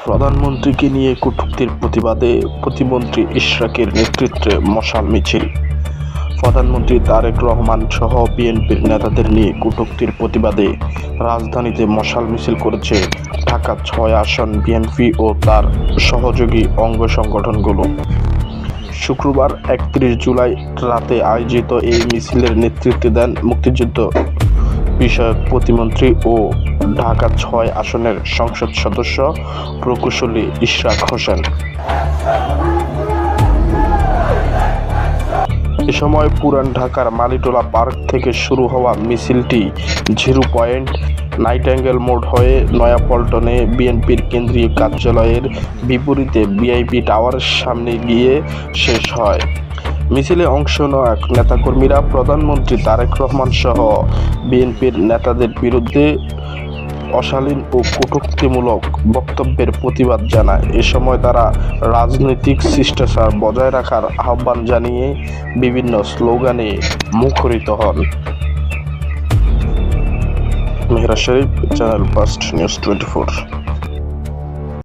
প্রধানমন্ত্রীকে নিয়ে কটূক্তির প্রতিবাদে প্রতিমন্ত্রী ইশরাকের নেতৃত্বে মশাল মিছিল। প্রধানমন্ত্রী তারেক রহমান সহ বিএনপির নেতাদের নিয়ে কটূক্তির প্রতিবাদে রাজধানীতে মশাল মিছিল করেছে ঢাকা-৬ আসন বিএনপি ও তার সহযোগী অঙ্গ সংগঠনগুলো। শুক্রবার ৩১ জুলাই রাতে আয়োজিত এই মিছিলের নেতৃত্ব দেন মুক্তিযুদ্ধ বিষয়ক প্রতিমন্ত্রী ও ঢাকা-৬ আসনের সংসদ সদস্য প্রকৌশলী ইশরাক হোসেন। এ সময় পুরান ঢাকার মালিটোলা পার্ক থেকে শুরু হওয়া মিছিলটি জিরো পয়েন্ট, নাইটাঙ্গেল মোড় হয়ে নয়াপল্টনে বিএনপির কেন্দ্রীয় কার্যালয়ের বিপরীতে ভিআইপি টাওয়ারের সামনে গিয়ে শেষ হয়। মিছিলে অংশ নেওয়া নেতাকর্মীরা প্রধানমন্ত্রী তারেক রহমান সহ বিএনপির নেতাদের বিরুদ্ধে অশালীন ও কটূক্তিমূলক বক্তব্যের প্রতিবাদ জানায়। এ সময় তারা রাজনৈতিক শিষ্টাচার বজায় রাখার আহ্বান জানিয়ে বিভিন্ন স্লোগানে মুখরিত হন। মেহরা শরীফ, চ্যানেল ফার্স্ট নিউজ 24।